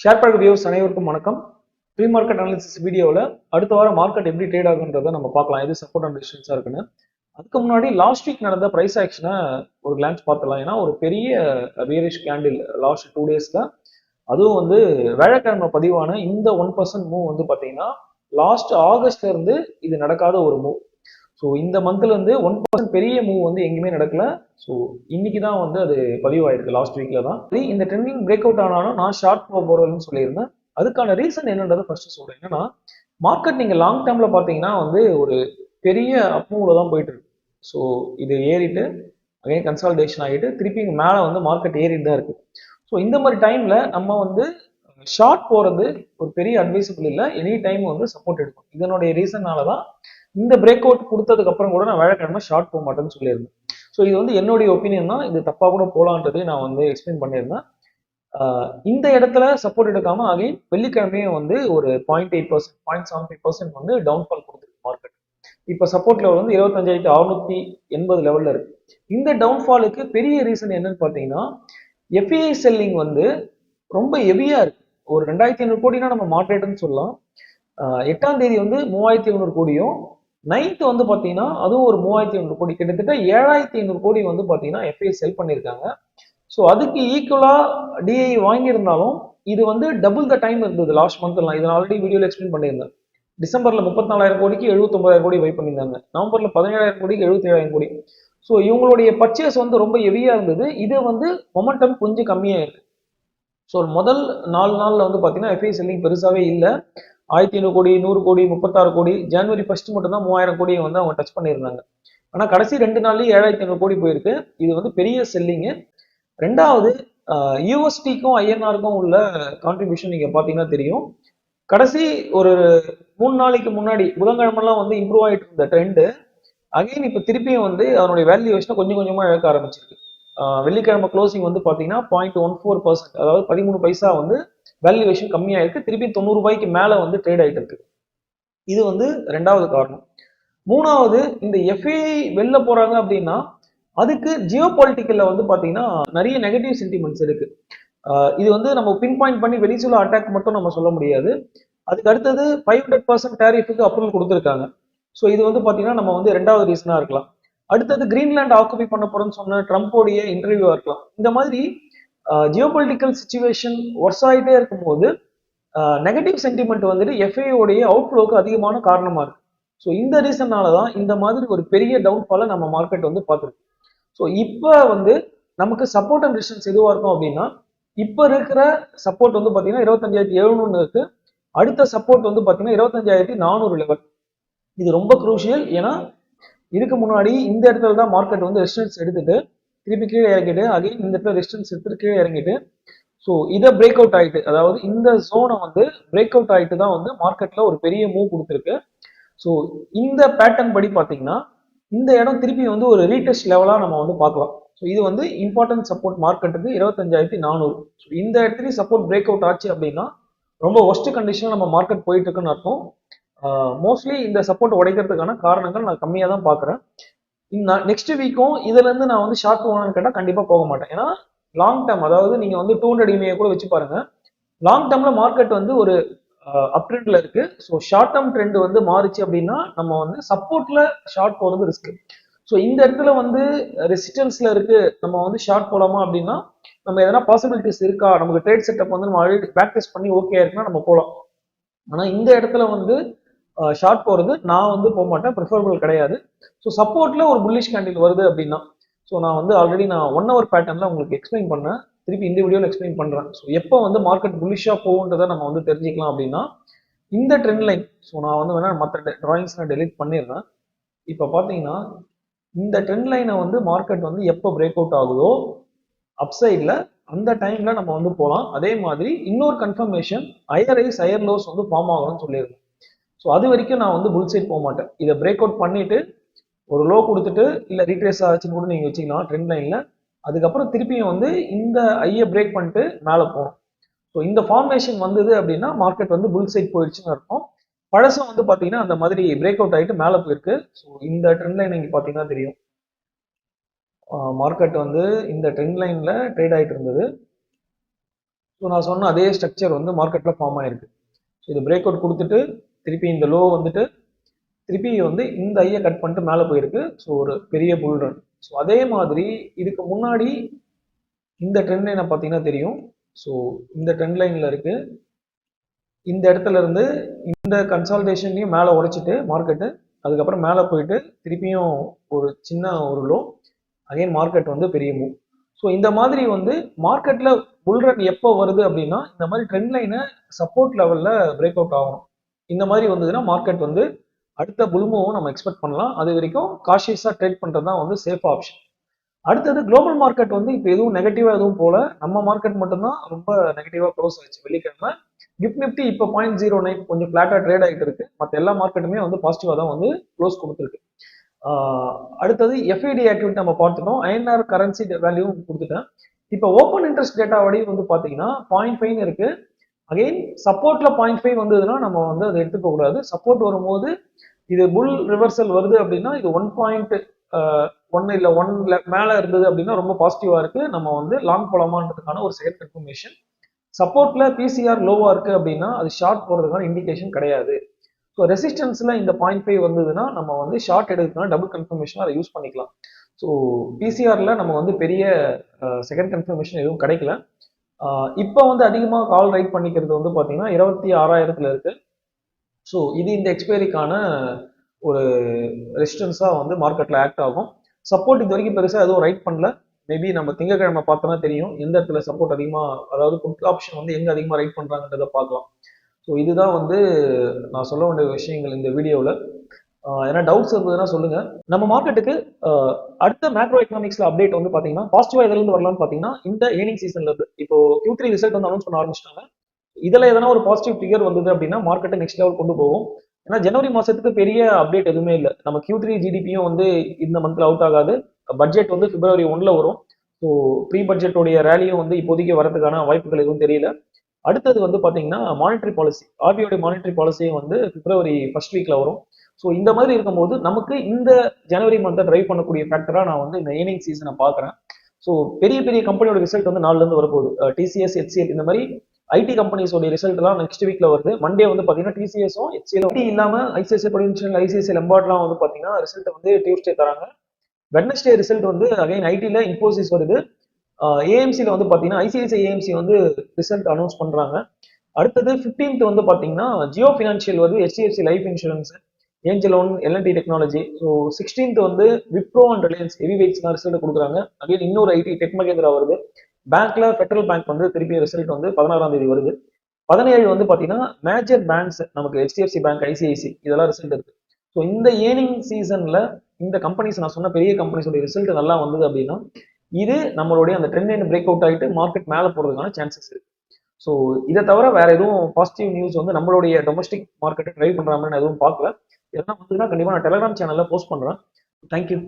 Share market views அனைவருக்கும் வணக்கம். Pre market analysis வீடியோவில் அடுத்த வாரம் மார்க்கெட் எப்படி ட்ரேட் ஆகுன்றதை நம்ம பார்க்கலாம். எது சப்போர்ட் அண்ட் ரெசிஸ்டன்ஸாக இருக்குன்னு. அதுக்கு முன்னாடி லாஸ்ட் வீக் நடந்த ப்ரைஸ் ஆக்ஷனை ஒரு கிளான்ஸ் பார்த்துலாம். ஏன்னா ஒரு பெரிய பியரிஷ் கேண்டில் லாஸ்ட் 2 டேஸ்ல, அதுவும் வந்து வியாழக்கிழமை பதிவான இந்த 1% மூவ் வந்து பார்த்தீங்கன்னா லாஸ்ட் ஆகஸ்ட்ல இருந்து இது நடக்காத ஒரு மூவ். ஸோ இந்த மந்த்ல இருந்து 1% பெரிய மூவ் வந்து எங்கேயுமே நடக்கல. ஸோ இன்னைக்கு தான் வந்து அது பதிவாயிருக்கு. லாஸ்ட் வீக்ல தான் இந்த ட்ரெண்டிங் பிரேக் அவுட் ஆனாலும் நான் ஷார்ட் போறதுன்னு சொல்லியிருந்தேன். அதுக்கான ரீசன் என்னன்றதை ஃபர்ஸ்ட் சொல்றேன். என்னன்னா மார்க்கெட் நீங்க லாங் டேர்ம்ல பாத்தீங்கன்னா வந்து ஒரு பெரிய அப்மூவ்ல தான் போயிட்டு இருக்கு. ஸோ இது ஏறிட்டு அகைன் கன்சால்டேஷன் ஆகிட்டு திருப்பி இங்க மேல வந்து மார்க்கெட் ஏறிட்டு தான் இருக்கு. ஸோ இந்த மாதிரி டைம்ல நம்ம வந்து ஷார்ட் போறது ஒரு பெரிய அட்வைசபிள் இல்லை. எனி டைம் வந்து சப்போர்ட் எடுக்கும். இதனுடைய ரீசன்னால தான் இந்த பிரேக் அவுட் கொடுத்ததுக்கு அப்புறம் கூட நான் வியாழக்கிழமை ஷார்ட் போக மாட்டேன்னு சொல்லியிருந்தேன். ஸோ இது வந்து என்னுடைய ஒப்பீனியன் தான். இது தப்பா கூட போலான்றதை நான் வந்து எக்ஸ்பிளைன் பண்ணியிருந்தேன். இந்த இடத்துல சப்போர்ட் எடுக்காம அகைன் வெள்ளிக்கிழமையும் வந்து ஒரு 0.8%, 0.75% வந்து டவுன்ஃபால் கொடுத்துருக்கு மார்க்கெட். இப்ப சப்போர்ட் லெவல் வந்து 25,680 லெவல்ல இருக்கு. இந்த டவுன்ஃபாலுக்கு பெரிய ரீசன் என்னன்னு பாத்தீங்கன்னா எஃப்ஐஐ செல்லிங் வந்து ரொம்ப ஹெவியா இருக்கு. ஒரு 2,500 கோடினா நம்ம மார்க்கெட்னு சொல்லலாம். 8ஆம் தேதி வந்து 3,500 கோடியும், 9th வந்து பாத்தீங்கன்னா அதுவும் ஒரு 3,500 கோடி, கிட்டத்தட்ட 7,500 கோடி வந்து பாத்தீங்கன்னா எஃப்ஐஐ செல் பண்ணியிருக்காங்க. ஸோ அதுக்கு ஈக்குவலா டிஐ வாங்கியிருந்தாலும் இது வந்து டபுள் த டைம் இருந்தது லாஸ்ட் மந்த்லாம். இதை ஆல்ரெடி வீடியோல எக்ஸ்பிளைன் பண்ணியிருந்தேன். டிசம்பர்ல 34,000 கோடிக்கு 79,000 கோடி பை பண்ணியிருந்தாங்க. நவம்பர்ல 17,000 கோடிக்கு 77,000 கோடி. ஸோ இவங்களுடைய பர்ச்சேஸ் வந்து ரொம்ப ஹெவியா இருந்தது. இது வந்து மொமெண்டம் கொஞ்சம் கம்மியா இருக்கு. ஸோ முதல் 4 நாள்ல வந்து பாத்தீங்கன்னா எஃப்ஐ செல்லிங் பெருசாவே இல்லை. 1,500 கோடி, 100 கோடி, 36 கோடி. ஜனவரி 1 மட்டும் தான் 3,000 கோடியை வந்து அவங்க டச் பண்ணியிருந்தாங்க. ஆனா கடைசி 2 நாள்லயே 7,500 கோடி போயிருக்கு. இது வந்து பெரிய செல்லிங்கு. ரெண்டாவது, யூஎஸ்டிக்கும் ஐஎன்ஆருக்கும் உள்ள கான்ட்ரிபியூஷன் நீங்க பாத்தீங்கன்னா தெரியும். கடைசி ஒரு 3 நாளைக்கு முன்னாடி புதன்கிழமெல்லாம் வந்து இம்ப்ரூவ் ஆயிட்டு இருந்த ட்ரெண்டு அகைன் இப்ப திருப்பியும் வந்து அதனுடைய வேல்யூவேஷனை கொஞ்சம் கொஞ்சமா இழக்க ஆரம்பிச்சிருக்கு. வெள்ளிக்கிழமை க்ளோசிங் வந்து பாத்தீங்கன்னா 0.14%, அதாவது 13 பைசா வந்து வேல்யூவேஷன் கம்மியா இருக்கு. திருப்பி 90 ரூபாய்க்கு மேல வந்து ட்ரேட் ஆயிட்டு இருக்கு. இது வந்து ரெண்டாவது காரணம். மூணாவது, இந்த எஃப்ஐஐ வெளில போறாங்க அப்படின்னா அதுக்கு ஜியோ பொலிட்டிக்கல்ல வந்து பாத்தீங்கன்னா நிறைய நெகட்டிவ் சென்டிமெண்ட்ஸ் இருக்கு. இது வந்து நம்ம பின் பாயிண்ட் பண்ணி வெனிசுலா அட்டாக் மட்டும் நம்ம சொல்ல முடியாது. அதுக்கு அடுத்தது 500% டேரிஃபுக்கு அப்ரூவல் கொடுத்துருக்காங்க. ஸோ இது வந்து பாத்தீங்கன்னா நம்ம வந்து ரெண்டாவது ரீசனா இருக்கலாம். அடுத்தது கிரீன்லாண்ட் ஆக்குபை பண்ண போறோம்னு சொன்ன ட்ரம்ப்போடைய இன்டர்வியூவா இருக்கலாம். இந்த மாதிரி ஜியோ பொலிட்டிக்கல் சுச்சுவேஷன் ஒர்ஸ் ஆகிட்டே இருக்கும்போது நெகட்டிவ் சென்டிமெண்ட் வந்துட்டு எஃப்ஐ உடைய அவுட்ஃப்ளோக்கு அதிகமான காரணமா இருக்கு. ஸோ இந்த ரீசன்னால தான் இந்த மாதிரி ஒரு பெரிய டவுன்ஃபாலை நம்ம மார்க்கெட் வந்து பார்த்துருக்கு. ஸோ இப்போ வந்து நமக்கு சப்போர்ட் அண்ட் ரெசிஸ்டன்ஸ் எதுவாக இருக்கும் அப்படின்னா, இப்போ இருக்கிற சப்போர்ட் வந்து பார்த்தீங்கன்னா 25,700 இருக்கு. அடுத்த சப்போர்ட் வந்து பார்த்தீங்கன்னா 25,400 லெவல். இது ரொம்ப குரூஷியல். ஏன்னா இதுக்கு முன்னாடி இந்த இடத்துல தான் மார்க்கெட் வந்து ரெசிஸ்டன்ஸ் எடுத்துட்டு திருப்பி கீழே இறங்கிட்டு அகைன் இந்த இடத்துல ரெசிஸ்டன்ஸ் எடுத்துட்டு கீழே இறங்கிட்டு ஸோ இதை பிரேக் அவுட் ஆயிட்டு, அதாவது இந்த ஜோனை வந்து பிரேக் அவுட் ஆயிட்டு தான் வந்து மார்க்கெட்ல ஒரு பெரிய மூவ் கொடுத்துருக்கு. ஸோ இந்த பேட்டர்ன் படி பார்த்தீங்கன்னா இந்த இடம் திருப்பி வந்து ஒரு ரீடெஸ்ட் லெவலா நம்ம வந்து பார்க்கலாம். ஸோ இது வந்து இம்பார்ட்டன்ட் சப்போர்ட் மார்க்கெட்டுக்கு 25,400. ஸோ இந்த இடத்துலயும் சப்போர்ட் பிரேக் அவுட் ஆச்சு அப்படின்னா ரொம்ப ஒஸ்ட் கண்டிஷன் நம்ம மார்க்கெட் போயிட்டு இருக்குன்னு அர்த்தம். மோஸ்ட்லி இந்த சப்போர்ட் உடைக்கிறதுக்கான காரணங்கள் நான் கம்மியாக தான் பார்க்குறேன். நெக்ஸ்ட் வீக்கும் இதுல இருந்து நான் வந்து ஷார்ட் போகணும்னு கேட்டால் கண்டிப்பா போக மாட்டேன். ஏன்னா லாங் டேர்ம், அதாவது நீங்க வந்து 200 இமையை கூட வச்சு பாருங்க. லாங் டேர்ம்ல மார்க்கெட் வந்து ஒரு அப் ட்ரெண்ட்ல இருக்கு. ஸோ ஷார்ட் டேர்ம் ட்ரெண்ட் வந்து மாறிச்சு அப்படின்னா நம்ம வந்து சப்போர்ட்ல ஷார்ட் போறது ரிஸ்க். ஸோ இந்த இடத்துல வந்து ரெசிஸ்டன்ஸ்ல இருக்கு, நம்ம வந்து ஷார்ட் போலாமா அப்படின்னா நம்ம எதனா பாசிபிலிட்டிஸ் இருக்கா, நமக்கு ட்ரேட் செட்டப் வந்து நம்ம ஆல்ரெடி பேக் டெஸ்ட் பண்ணி ஓகே இருக்குன்னா நம்ம போகலாம். ஆனா இந்த இடத்துல வந்து ஷார்ட் போறது நான் வந்து போக மாட்டேன், ப்ரிஃபரபிள் கிடையாது. ஸோ சப்போர்ட்ல ஒரு புல்லிஷ் கேண்டில் வருது அப்படின்னா, ஸோ நான் வந்து ஆல்ரெடி நான் 1 hour பேட்டர்ன்ல உங்களுக்கு எக்ஸ்பிளைன் பண்ணேன். திருப்பி இந்த வீடியோவில் எக்ஸ்பிளைன் பண்றேன். ஸோ எப்போ வந்து மார்க்கெட் புல்லிஷா போகுன்றதை நம்ம வந்து தெரிஞ்சுக்கலாம் அப்படின்னா இந்த ட்ரெண்ட் லைன். ஸோ நான் வந்து வேணா மற்ற டிராயிங்ஸ் நான் டெலிட் பண்ணிடுறேன். இப்போ பார்த்தீங்கன்னா இந்த ட்ரெண்ட் லைனை வந்து மார்க்கெட் வந்து எப்போ பிரேக் அவுட் ஆகுதோ அப்சைட்ல அந்த டைம்ல நம்ம வந்து போகலாம். அதே மாதிரி இன்னொரு confirmation higher highs higher lows வந்து ஃபார்ம் ஆகணும்னு சொல்லியிருக்கேன். ஸோ அது வரைக்கும் நான் வந்து புல் சைட் போக மாட்டேன். இதை பிரேக் அவுட் பண்ணிட்டு ஒரு லோ கொடுத்துட்டு இல்லை ரீட்ரேஸ் ஆச்சுன்னு கூட நீங்க வச்சுக்கலாம் ட்ரெண்ட் லைன்ல. அதுக்கப்புறம் திருப்பியும் வந்து இந்த ஐயை பிரேக் பண்ணிட்டு மேலே போகணும். ஸோ இந்த ஃபார்மேஷன் வந்தது அப்படின்னா மார்க்கெட் வந்து புல் சைட் போயிடுச்சுன்னு அர்த்தம். பழசம் வந்து பார்த்தீங்கன்னா அந்த மாதிரி பிரேக் அவுட் ஆகிட்டு மேலே போயிருக்கு. ஸோ இந்த ட்ரெண்ட் லைன் நீங்க பார்த்தீங்கன்னா தெரியும். மார்க்கெட் வந்து இந்த ட்ரெண்ட் லைன்ல ட்ரேட் ஆகிட்டு இருந்தது. ஸோ நான் சொன்ன அதே ஸ்ட்ரக்சர் வந்து மார்க்கெட்டில் ஃபார்ம் ஆயிருக்கு. ஸோ இது பிரேக் அவுட் கொடுத்துட்டு திருப்பி இந்த லோ வந்துட்டு திருப்பி வந்து இந்த ஐயை கட் பண்ணிட்டு மேலே போயிருக்கு. ஸோ ஒரு பெரிய புல் ரன். ஸோ அதே மாதிரி இதுக்கு முன்னாடி இந்த ட்ரெண்ட் லைனை பார்த்தீங்கன்னா தெரியும். ஸோ இந்த ட்ரெண்ட் லைனில் இருக்கு. இந்த இடத்துல இருந்து இந்த கன்சால்டேஷன்லையும் மேலே உடைச்சிட்டு மார்க்கெட்டு அதுக்கப்புறம் மேலே போயிட்டு திருப்பியும் ஒரு சின்ன ஒரு லோ, அகைன் மார்க்கெட் வந்து பெரிய மூவ். ஸோ இந்த மாதிரி வந்து மார்க்கெட்டில் புல் ரன் எப்போ வருது அப்படின்னா இந்த மாதிரி ட்ரெண்ட் லைனை சப்போர்ட் லெவலில் பிரேக் அவுட் ஆகணும். இந்த மாதிரி வந்ததுன்னா மார்க்கெட் வந்து அடுத்த புல் மூவும் நம்ம எக்ஸ்பெக்ட் பண்ணலாம். அது வரைக்கும் காஷியஸாக ட்ரேட் பண்ணுறது தான் வந்து சேஃப் ஆப்ஷன். அடுத்தது குளோபல் மார்க்கெட் வந்து இப்போ எதுவும் நெகட்டிவாக எதுவும் போல, நம்ம மார்க்கெட் மட்டும்தான் ரொம்ப நெகட்டிவாக க்ளோஸ் ஆயிடுச்சு வெள்ளிக்கிழமை. கிஃப்ட் நிஃப்டி இப்போ 0.09 கொஞ்சம் ஃபிளாட்டாக ட்ரேட் ஆகிட்டு இருக்கு. மற்ற எல்லா மார்க்கெட்டுமே வந்து பாசிட்டிவாக தான் வந்து க்ளோஸ் கொடுத்துருக்கு. அடுத்தது எஃப்ஐடி ஆக்டிவிட்டி நம்ம பார்த்துட்டோம். ஐஎன்ஆர் கரன்சி வேல்யூ கொடுத்துட்டேன். இப்போ ஓப்பன் இன்ட்ரெஸ்ட் டேட்டாவோடய வந்து பார்த்தீங்கன்னா 0.5 இருக்கு. அகெயின் சப்போர்ட்ல 0.5 வந்ததுன்னா நம்ம வந்து அதை எடுத்துக்க கூடாது. சப்போர்ட் வரும்போது இது புல் ரிவர்சல் வருது அப்படின்னா இது 1.1 இல்லை 1 மேலே இருந்தது அப்படின்னா ரொம்ப பாசிட்டிவா இருக்கு. நம்ம வந்து லாங் போலாமான்றதுக்கான ஒரு செகண்ட் கன்ஃபர்மேஷன். சப்போர்ட்ல பிசிஆர் லோவா இருக்கு அப்படின்னா அது ஷார்ட் போறதுக்கான இண்டிகேஷன் கிடையாது. ஸோ ரெசிஸ்டன்ஸ்ல இந்த 0.5 வந்ததுன்னா நம்ம வந்து ஷார்ட் எடுக்கிறதுக்கான டபுள் கன்ஃபர்மேஷன் அதை யூஸ் பண்ணிக்கலாம். ஸோ பிசிஆர்ல நம்ம வந்து பெரிய செகண்ட் கன்ஃபர்மேஷன் எதுவும் கிடைக்கல. இப்போ வந்து அதிகமாக கால் ரைட் பண்ணிக்கிறது வந்து பார்த்தீங்கன்னா 26,000 இருக்கு. ஸோ இது இந்த எக்ஸ்பைரிக்கான ஒரு ரெசிஸ்டன்ஸாக வந்து மார்க்கெட்டில் ஆக்ட் ஆகும். சப்போர்ட் இது வரைக்கும் பெருசாக எதுவும் ரைட் பண்ணல. மேபி நம்ம திங்கக்கிழமை பார்த்தோம்னா தெரியும் எந்த இடத்துல சப்போர்ட் அதிகமாக, அதாவது புட் ஆப்ஷன் வந்து எங்கே அதிகமாக ரைட் பண்ணுறாங்கன்றதை பார்க்கலாம். ஸோ இதுதான் வந்து நான் சொல்ல வேண்டிய விஷயங்கள் இந்த வீடியோவில். ஏன்னா டவுட்ஸ் இருந்ததுன்னா சொல்லுங்க. நம்ம மார்க்கெட்டுக்கு அடுத்த மேக்ரோ எக்கனாமிக்ஸ்ல அப்டேட் வந்து பாத்தீங்கன்னா பாசிட்டிவா எதுல இருந்து வரலாம்னு பாத்தீங்கன்னா இந்த ஏர்னிங் சீசன்ல இருந்து இப்போ Q3 ரிசல்ட் வந்து அனௌன்ஸ் பண்ண ஆரம்பிச்சிட்டாங்க. இதுல எதனா ஒரு பாசிட்டிவ் ஃபிகர் வந்தது அப்படின்னா மார்க்கெட்டை நெக்ஸ்ட் லெவல் கொண்டு போகும். ஏன்னா ஜனவரி மாசத்துக்கு பெரிய அப்டேட் எதுவுமே இல்லை. நம்ம Q3 ஜிடிபியும் வந்து இந்த மந்த்ல அவுட் ஆகாது. பட்ஜெட் வந்து February 1 வரும். ஸோ ப்ரீ பட்ஜெட்டோடைய ரேலியும் வந்து இப்போதைக்கு வரதுக்கான வாய்ப்புகள் எதுவும் தெரியல. அடுத்தது வந்து பாத்தீங்கன்னா மானிட்டரி பாலிசி, ஆர்பிஐ மானிட்டரி பாலிசியும் வந்து February 1st வீக்ல வரும். ஸோ இந்த மாதிரி இருக்கும்போது நமக்கு இந்த ஜனவரி மந்த்தை டிரைவ் பண்ணக்கூடிய ஃபேக்டரா நான் வந்து இந்த ஏர்னிங் சீசனை பார்க்குறேன். ஸோ பெரிய பெரிய கம்பெனியோட ரிசல்ட் வந்து நாலுலேருந்து வரப்போகுது. டிசிஎஸ், HCL இந்த மாதிரி ஐடி கம்பெனிஸோட ரிசல்ட்லாம் நெக்ஸ்ட் வீக்ல வருது. மண்டே வந்து பார்த்தீங்கன்னா டிசிஎஸும் HCL இல்லாமல் ஐசிஐசிஐ ப்ரொடென்ஷியல், ஐசிஐசிஐ லம்பார்ட்லாம் வந்து பார்த்தீங்கன்னா ரிசல்ட் வந்து டியூஸ்டே தராங்க. வெட்னஸ்டே ரிசல்ட் வந்து அகைன் ஐடியில் இன்ஃபோசிஸ் வருது. ஏஎம்சியில் வந்து பார்த்தீங்கன்னா ஐசிஐசிஐ ஏஎம்சி வந்து ரிசல்ட் அனௌன்ஸ் பண்ணுறாங்க. அடுத்தது 15th வந்து பார்த்தீங்கன்னா ஜியோ ஃபினான்ஷியல் வருது, HDFC life insurance, Angel One, LNT technology. So 16th வந்து Wipro and Reliance heavy weights result கொடுக்குறாங்க. அகைன் இன்னொரு ஐடி டெக் மகேந்திரா வருது. பேங்க்ல ஃபெடரல் பேங்க் வந்து திருப்பி ரிசல்ட் வந்து 16ஆம் தேதி வருது. 17 வந்து பார்த்தீங்கன்னா மேஜர் பேங்க்ஸ் நமக்கு HDFC பேங்க், ஐசிஐசி இதெல்லாம் ரிசல்ட் இருக்கு. ஸோ இந்த ஏர்னிங் சீசன்ல இந்த கம்பெனிஸ் நான் சொன்ன பெரிய கம்பெனிஸோட ரிசல்ட் நல்லா வந்தது அப்படின்னா இது நம்மளுடைய அந்த ட்ரெண்ட் லைன் பிரேக் அவுட் ஆகிட்டு மார்க்கெட் மேலே போறதுக்கான சான்சஸ் இருக்கு. ஸோ இதை தவிர வேற எதுவும் பாசிட்டிவ் நியூஸ் வந்து நம்மளுடைய டொமஸ்டிக் மார்க்கெட்டை ட்ரைவ் பண்ற மாதிரி நான் எதுவும் பார்க்கல. எதனா வந்துன்னா கண்டிப்பா நான் டெலிகிராம் சேனல்ல போஸ்ட் பண்றேன். தேங்க்யூ.